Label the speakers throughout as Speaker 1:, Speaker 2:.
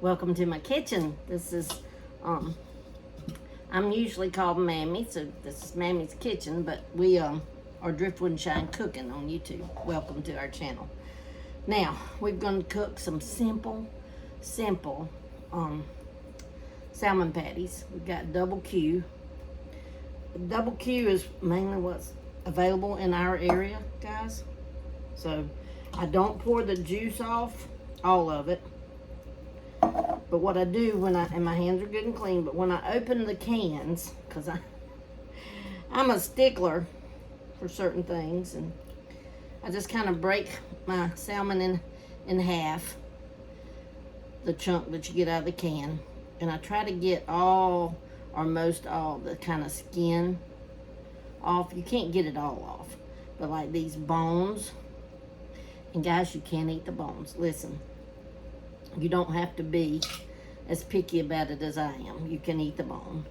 Speaker 1: Welcome to my kitchen. This is, I'm usually called Mammy, so this is Mammy's kitchen, but we are Driftwood and Shine Cooking on YouTube. Welcome to our channel. Now, we're going to cook some simple salmon patties. We've got double Q. Double Q is mainly what's available in our area, guys. So, I don't pour the juice off, all of it. But what I do when and my hands are good and clean, but when I open the cans, because I'm a stickler for certain things, and I just kind of break my salmon in half, the chunk that you get out of the can, and I try to get all, or most all, the kind of skin off. You can't get it all off, but like these bones, and guys, you can't eat the bones. Listen. You don't have to be as picky about it as I am. You can eat the bone,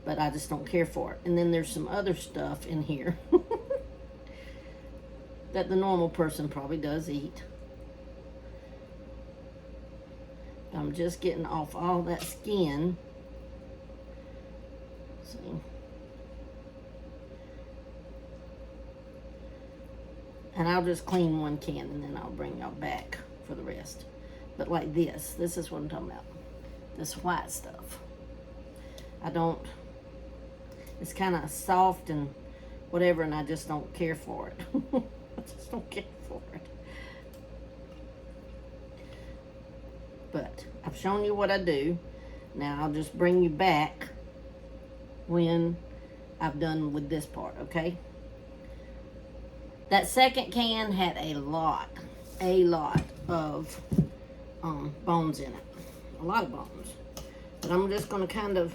Speaker 1: but I just don't care for it. And then there's some other stuff in here that the normal person probably does eat. I'm just getting off all that skin. See? And I'll just clean one can and then I'll bring y'all back for the rest. But like this is what I'm talking about. This white stuff. It's kind of soft and whatever, and I just don't care for it. I just don't care for it. But I've shown you what I do. Now I'll just bring you back when I've done with this part, okay? That second can had a lot of bones in it, a lot of bones. But I'm just going to kind of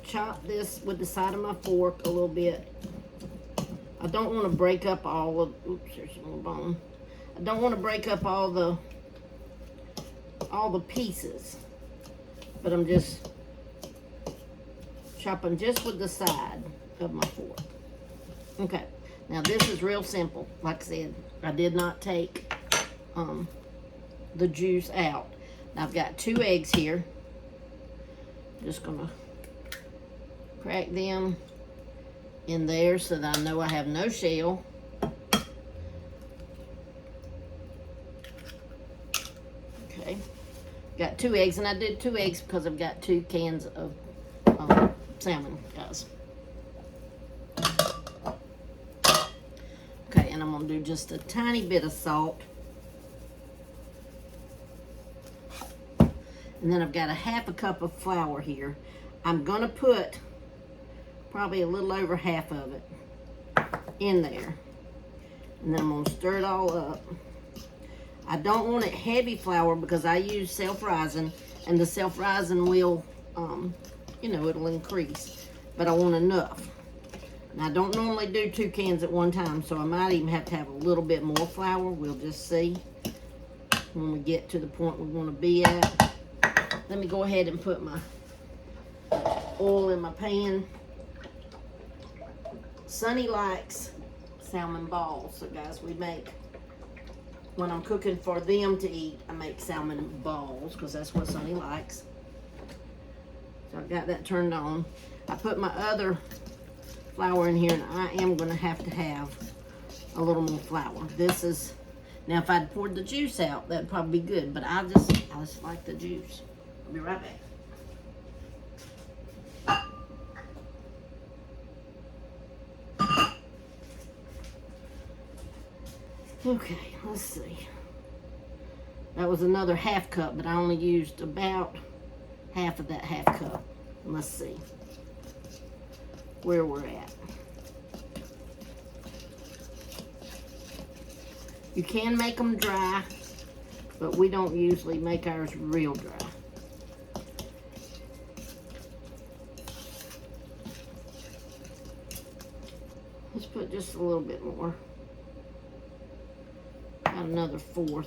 Speaker 1: chop this with the side of my fork a little bit. I don't want to break up all of, oops, there's some more bone. I don't want to break up all the pieces, but I'm just chopping just with the side of my fork. Okay, now this is real simple. Like I said, I did not take the juice out. Now I've got 2 eggs here. Just gonna crack them in there so that I know I have no shell. Okay, got 2 eggs, and I did 2 eggs because I've got 2 cans of salmon, guys. Okay, and I'm gonna do just a tiny bit of salt. And then I've got a half a cup of flour here. I'm gonna put probably a little over half of it in there. And then I'm gonna stir it all up. I don't want it heavy flour because I use self-rising, and the self-rising will, it'll increase. But I want enough. Now I don't normally do 2 cans at one time, so I might even have to have a little bit more flour. We'll just see when we get to the point we want to be at. Let me go ahead and put my oil in my pan. Sonny likes salmon balls. So guys, when I'm cooking for them to eat, I make salmon balls because that's what Sonny likes. So I've got that turned on. I put my other flour in here, and I am going to have a little more flour. This is, now if I'd poured the juice out, that'd probably be good, but I just like the juice. I'll be right back. Okay, let's see. That was another half cup, but I only used about half of that half cup. Let's see where we're at. You can make them dry, but we don't usually make ours real dry. Let's put just a little bit more. About another 1/4.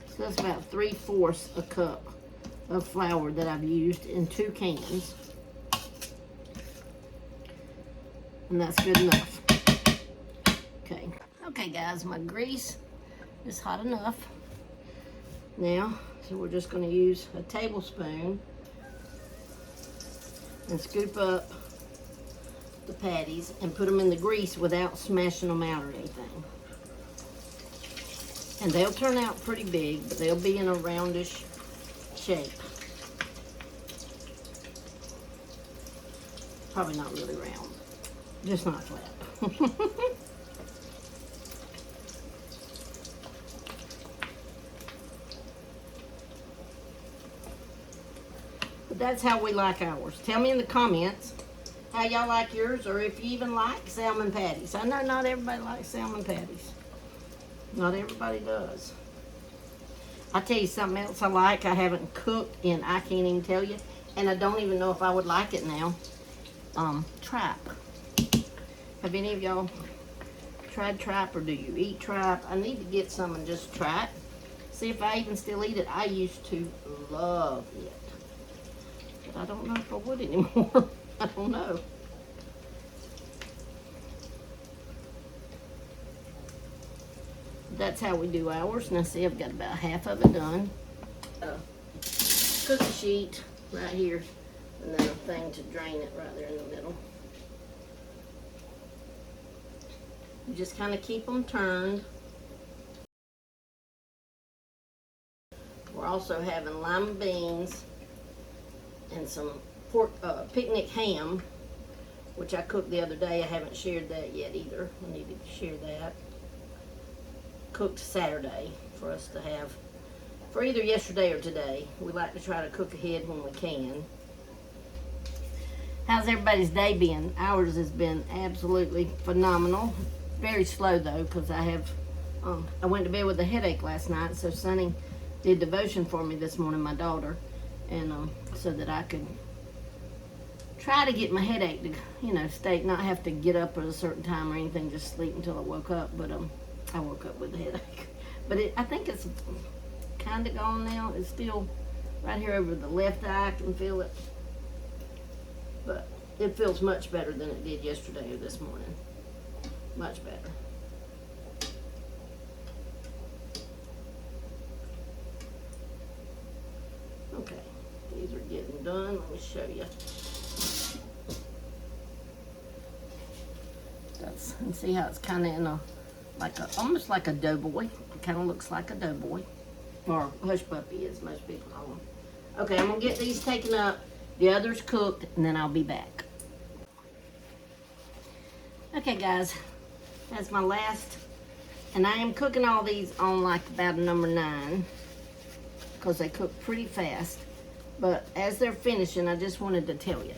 Speaker 1: So that's about 3/4 a cup of flour that I've used in 2 cans. And that's good enough. Okay. Okay guys, my grease is hot enough now, so we're just going to use a tablespoon and scoop up the patties and put them in the grease without smashing them out or anything. And they'll turn out pretty big, but they'll be in a roundish shape. Probably not really round, just not flat. But that's how we like ours. Tell me in the comments how y'all like yours, or if you even like salmon patties. I know not everybody likes salmon patties. Not everybody does. I'll tell you something else I like. I haven't cooked in, I can't even tell you, and I don't even know if I would like it now. Tripe. Have any of y'all tried tripe, or do you eat tripe? I need to get some and just try it. See if I even still eat it. I used to love it, but I don't know if I would anymore. I don't know. That's how we do ours. Now see, I've got about half of it done. Cookie sheet right here, and then a thing to drain it right there in the middle. You just kind of keep them turned. We're also having lima beans and some pork picnic ham, which I cooked the other day. I haven't shared that yet either. I need to share that. Cooked Saturday for us to have for either yesterday or today. We like to try to cook ahead when we can. How's everybody's day been? Ours has been absolutely phenomenal. Very slow though, because I went to bed with a headache last night, so Sonny did devotion for me this morning, my daughter, and so that I could try to get my headache to, you know, stay, not have to get up at a certain time or anything, just sleep until I woke up. But I woke up with a headache. But I think it's kind of gone now. It's still right here over the left eye. I can feel it. But it feels much better than it did yesterday or this morning. Much better. Okay, these are getting done. Let me show you. And see how it's kind of in a, almost like a doughboy. It kind of looks like a doughboy, or hush puppy as most people call them. Okay, I'm gonna get these taken up, the others cooked, and then I'll be back. Okay guys, that's my last, and I am cooking all these on like about a number 9, because they cook pretty fast. But as they're finishing, I just wanted to tell you,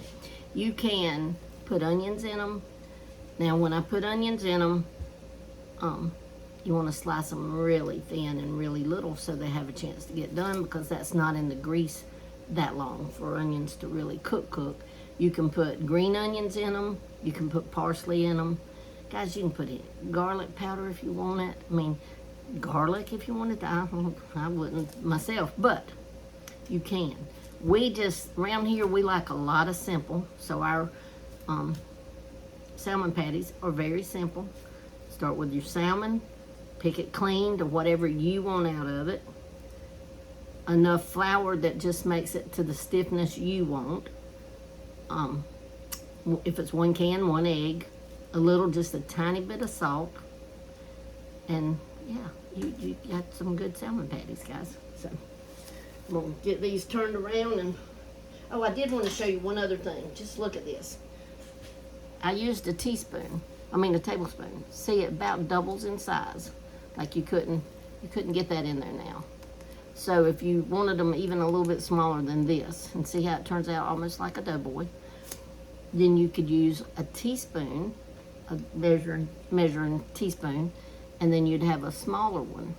Speaker 1: you can put onions in them. Now when I put onions in them, you want to slice them really thin and really little so they have a chance to get done, because that's not in the grease that long for onions to really cook. You can put green onions in them. You can put parsley in them. Guys, you can put garlic powder if you want it. I mean, garlic if you wanted to. I wouldn't myself, but you can. We just, around here, we like a lot of simple. So our salmon patties are very simple. Start with your salmon. Pick it clean to whatever you want out of it. Enough flour that just makes it to the stiffness you want. If it's 1 can, 1 egg, just a tiny bit of salt, and yeah, you got some good salmon patties, guys. So we'll get these turned around, and oh, I did want to show you one other thing. Just look at this. I used a tablespoon. See, it about doubles in size. Like you couldn't get that in there now. So if you wanted them even a little bit smaller than this, and see how it turns out almost like a doughboy, then you could use a teaspoon, a measuring teaspoon, and then you'd have a smaller one.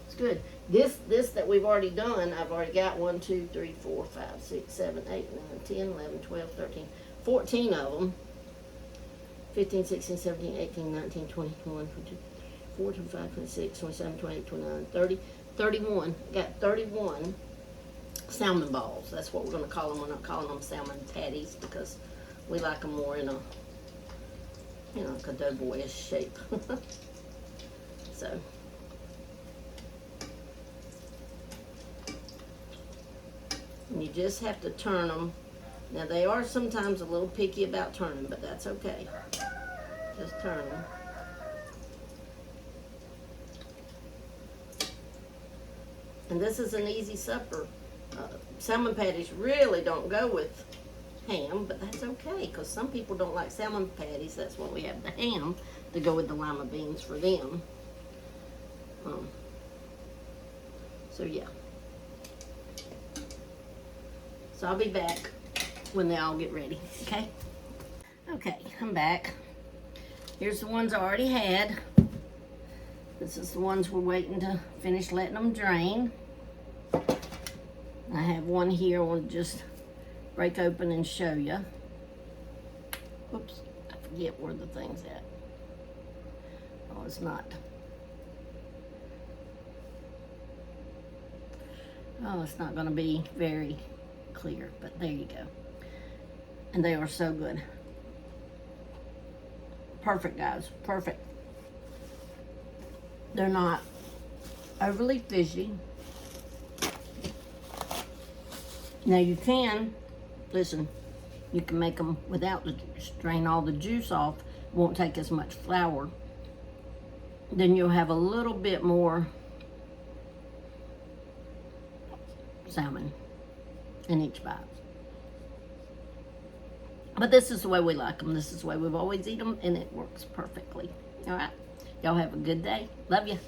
Speaker 1: It's good. This that we've already done, I've already got 1, 2, 3, 4, 5, 6, 7, 8, 9, 10, 11, 12, 13, 14 of them. 15, 16, 17, 18, 19, 20, 21, 22, 24, 25, 26, 27, 28, 29, 30, 31. Got 31 salmon balls. That's what we're going to call them. We're not calling them salmon patties because we like them more in a you know, like a doughboyish shape. So. And you just have to turn them. Now they are sometimes a little picky about turning, but that's okay. Just turn them. And this is an easy supper. Salmon patties really don't go with ham, but that's okay because some people don't like salmon patties. That's why we have the ham to go with the lima beans for them. So yeah. So I'll be back when they all get ready, okay? Okay, I'm back. Here's the ones I already had. This is the ones we're waiting to finish letting them drain. I have one here I want to just break open and show you. Oops, I forget where the thing's at. Oh, it's not. Oh, it's not going to be very clear, but there you go. And they are so good. Perfect, guys, perfect. They're not overly fishy. Now you can, listen, you can make them without the juice. Drain all the juice off. Won't take as much flour. Then you'll have a little bit more salmon in each bite. But this is the way we like them. This is the way we've always eaten them, and it works perfectly. All right? Y'all have a good day. Love you.